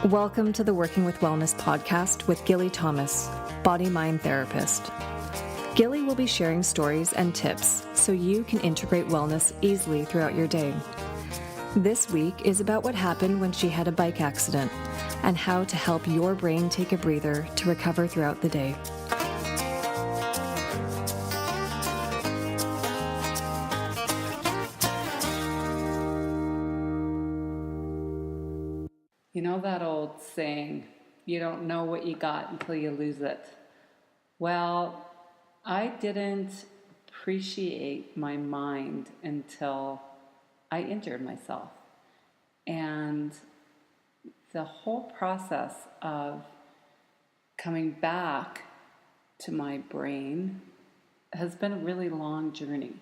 Welcome to the Working with Wellness podcast with Gilly Thomas, body-mind therapist. Gilly will be sharing stories and tips so you can integrate wellness easily throughout your day. This week is about what happened when she had a bike accident and how to help your brain take a breather to recover throughout the day. You know that old saying, you don't know what you got until you lose it. Well, I didn't appreciate my mind until I injured myself. And the whole process of coming back to my brain has been a really long journey.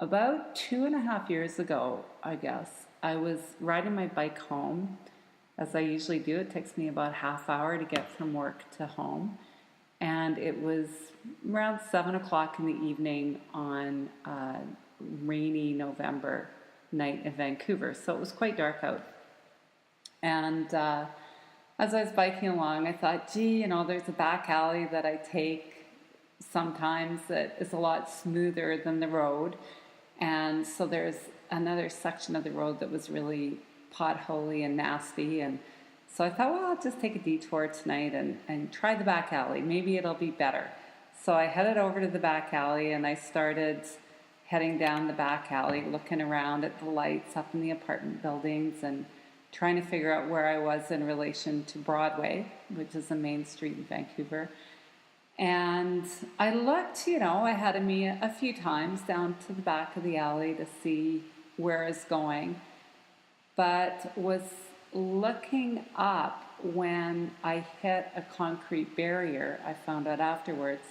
About 2.5 years ago, I guess, I was riding my bike home, as I usually do. It takes me about half hour to get from work to home. And it was around 7 o'clock in the evening on a rainy November night in Vancouver. So it was quite dark out. And as I was biking along, I thought, there's a back alley that I take sometimes that is a lot smoother than the road. And so there's another section of the road that was really potholy and nasty. And so I thought, I'll just take a detour tonight and try the back alley. Maybe it'll be better. So I headed over to the back alley and I started heading down the back alley, looking around at the lights up in the apartment buildings and trying to figure out where I was in relation to Broadway, which is the main street in Vancouver. And I looked, I had me a few times down to the back of the alley to see where I was going, but was looking up when I hit a concrete barrier, I found out afterwards,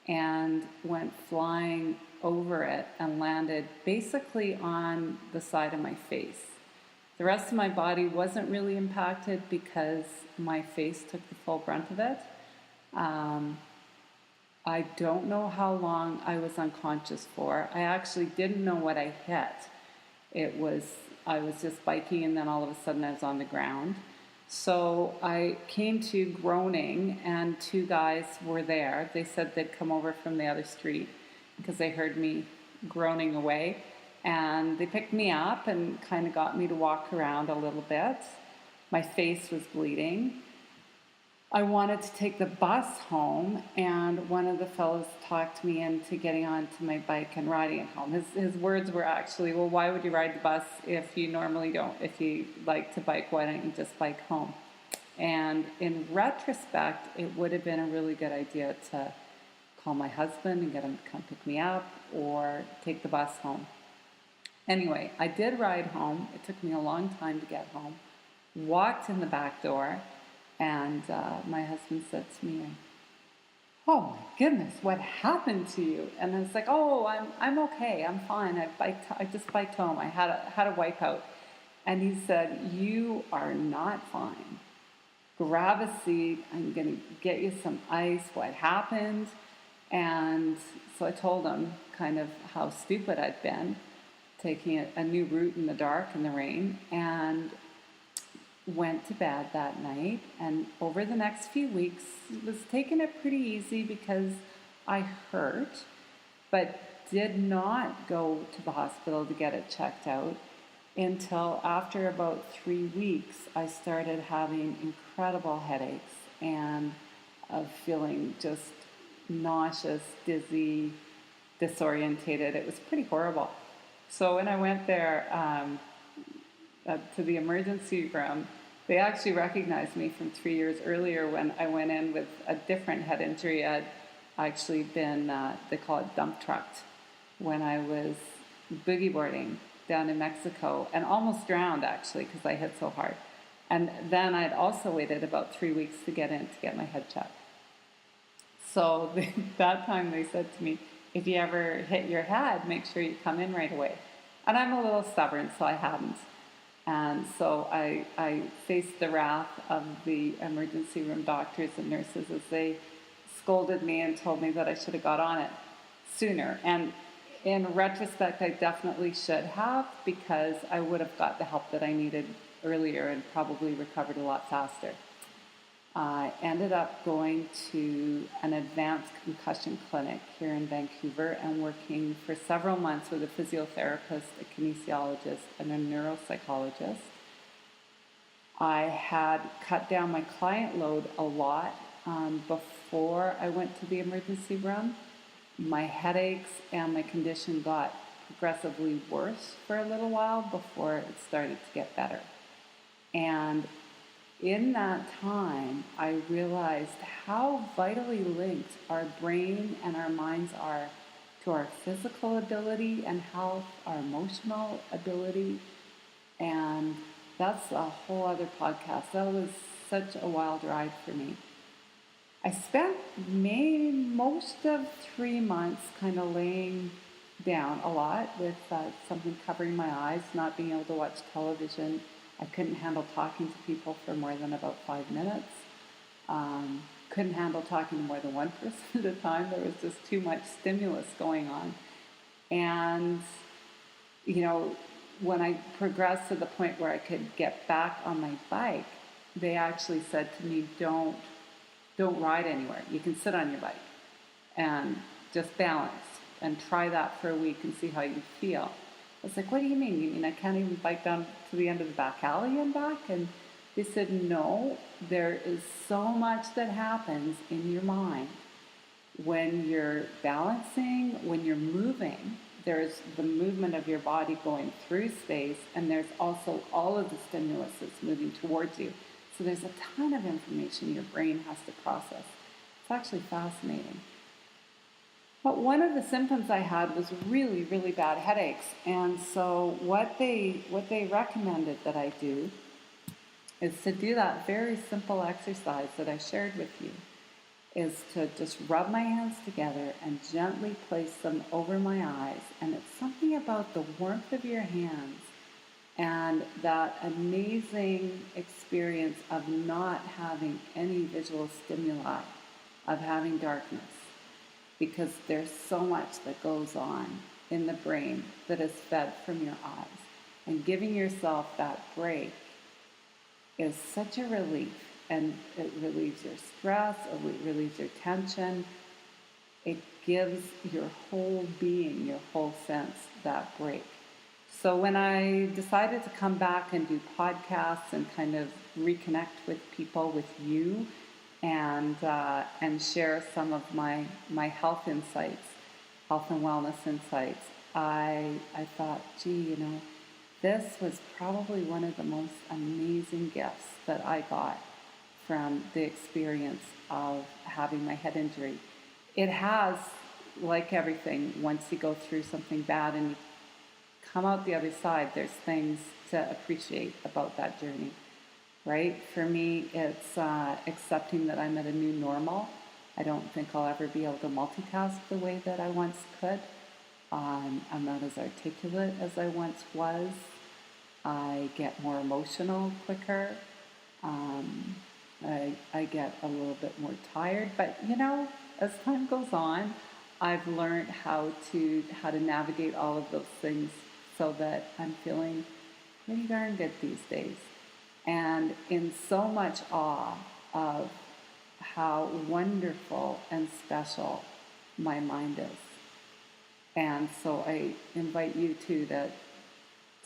and went flying over it and landed basically on the side of my face. The rest of my body wasn't really impacted because my face took the full brunt of it. I don't know how long I was unconscious for. I actually didn't know what I hit. I was just biking and then all of a sudden I was on the ground. So I came to groaning and two guys were there. They said they'd come over from the other street because they heard me groaning away. And they picked me up and kind of got me to walk around a little bit. My face was bleeding. I wanted to take the bus home, and one of the fellows talked me into getting onto my bike and riding it home. His words were actually, well, why would you ride the bus if you normally don't? If you like to bike, why don't you just bike home? And in retrospect, it would have been a really good idea to call my husband and get him to come pick me up or take the bus home. Anyway, I did ride home. It took me a long time to get home. Walked in the back door. And my husband said to me, "Oh my goodness, what happened to you?" And I was like, "Oh, I'm okay. I'm fine. I just biked home. I had a wipeout." And he said, "You are not fine. Grab a seat. I'm going to get you some ice. What happened?" And so I told him kind of how stupid I'd been, taking a new route in the dark and the rain, and went to bed that night. And over the next few weeks was taking it pretty easy because I hurt, but did not go to the hospital to get it checked out until after about 3 weeks I started having incredible headaches and of feeling just nauseous, dizzy, disorientated. It was pretty horrible. So when I went there to the emergency room, they actually recognized me from 3 years earlier when I went in with a different head injury. I'd actually been, they call it dump trucked, when I was boogie boarding down in Mexico and almost drowned actually because I hit so hard. And then I'd also waited about 3 weeks to get in to get my head checked. So that time they said to me, "If you ever hit your head, make sure you come in right away." And I'm a little stubborn, so I hadn't. And so I faced the wrath of the emergency room doctors and nurses as they scolded me and told me that I should have got on it sooner. And in retrospect, I definitely should have, because I would have got the help that I needed earlier and probably recovered a lot faster. I ended up going to an advanced concussion clinic here in Vancouver and working for several months with a physiotherapist, a kinesiologist, and a neuropsychologist. I had cut down my client load a lot before I went to the emergency room. My headaches and my condition got progressively worse for a little while before it started to get better. And in that time, I realized how vitally linked our brain and our minds are to our physical ability and health, our emotional ability. And that's a whole other podcast. That was such a wild ride for me. I spent maybe most of 3 months kind of laying down a lot with something covering my eyes, not being able to watch television. I couldn't handle talking to people for more than about 5 minutes. Couldn't handle talking to more than one person at a time. There was just too much stimulus going on. And, when I progressed to the point where I could get back on my bike, they actually said to me, don't ride anywhere. You can sit on your bike and just balance and try that for a week and see how you feel. I was like, what do you mean? You mean I can't even bike down to the end of the back alley and back? And they said, no, there is so much that happens in your mind when you're balancing, when you're moving. There's the movement of your body going through space, and there's also all of the stimulus that's moving towards you. So there's a ton of information your brain has to process. It's actually fascinating. But one of the symptoms I had was really, really bad headaches. And so what they recommended that I do is to do that very simple exercise that I shared with you, is to just rub my hands together and gently place them over my eyes. And it's something about the warmth of your hands and that amazing experience of not having any visual stimuli, of having darkness. Because there's so much that goes on in the brain that is fed from your eyes. And giving yourself that break is such a relief. And it relieves your stress, it relieves your tension. It gives your whole being, your whole sense, that break. So when I decided to come back and do podcasts and kind of reconnect with people, with you, and share some of my health insights, health and wellness insights, I thought, gee, this was probably one of the most amazing gifts that I got from the experience of having my head injury. It has, like everything, once you go through something bad and you come out the other side, there's things to appreciate about that journey. Right? For me, it's accepting that I'm at a new normal. I don't think I'll ever be able to multitask the way that I once could. I'm not as articulate as I once was. I get more emotional quicker. I get a little bit more tired. But, as time goes on, I've learned how to navigate all of those things so that I'm feeling pretty darn good these days. And in so much awe of how wonderful and special my mind is. And so I invite you too to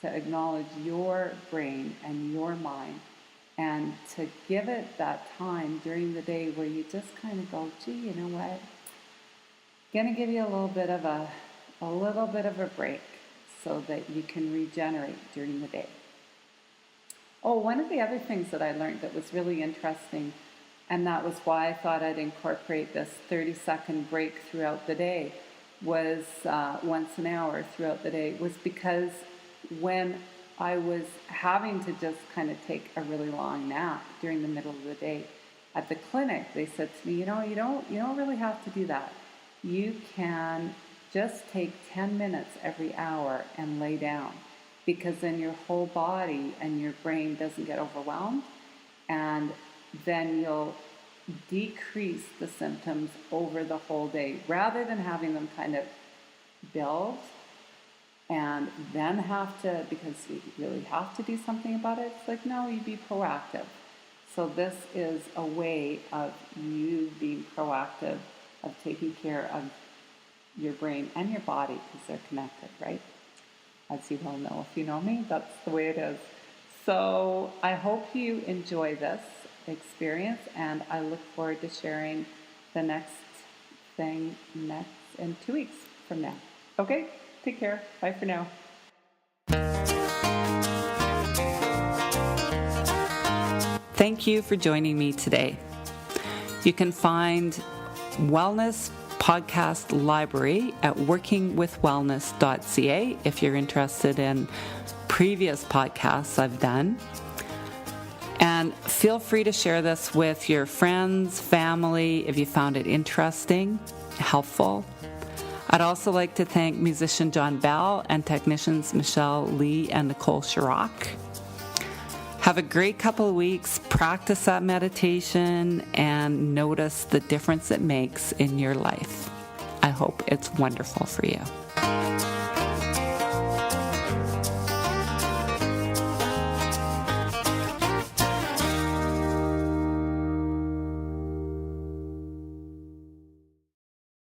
acknowledge your brain and your mind, and to give it that time during the day where you just kind of go, gee, you know what? Gonna give you a little bit of a break so that you can regenerate during the day. Oh, one of the other things that I learned that was really interesting, and that was why I thought I'd incorporate this 30-second break throughout the day, was once an hour throughout the day, was because when I was having to just kind of take a really long nap during the middle of the day at the clinic, they said to me, you don't really have to do that. You can just take 10 minutes every hour and lay down, because then your whole body and your brain doesn't get overwhelmed, and then you'll decrease the symptoms over the whole day rather than having them kind of build. and then have to, because you really have to do something about it. It's like, no, you be proactive. So this is a way of you being proactive, of taking care of your brain and your body, because they're connected, right? As you well know, if you know me, that's the way it is. So I hope you enjoy this experience, and I look forward to sharing the next thing in 2 weeks from now. Okay, take care. Bye for now. Thank you for joining me today. You can find Wellness Podcast Library at workingwithwellness.ca if you're interested in previous podcasts I've done. And feel free to share this with your friends, family, if you found it interesting, helpful. I'd also like to thank musician John Bell and technicians Michelle Lee and Nicole Chirac. Have a great couple of weeks. Practice that meditation and notice the difference it makes in your life. I hope it's wonderful for you.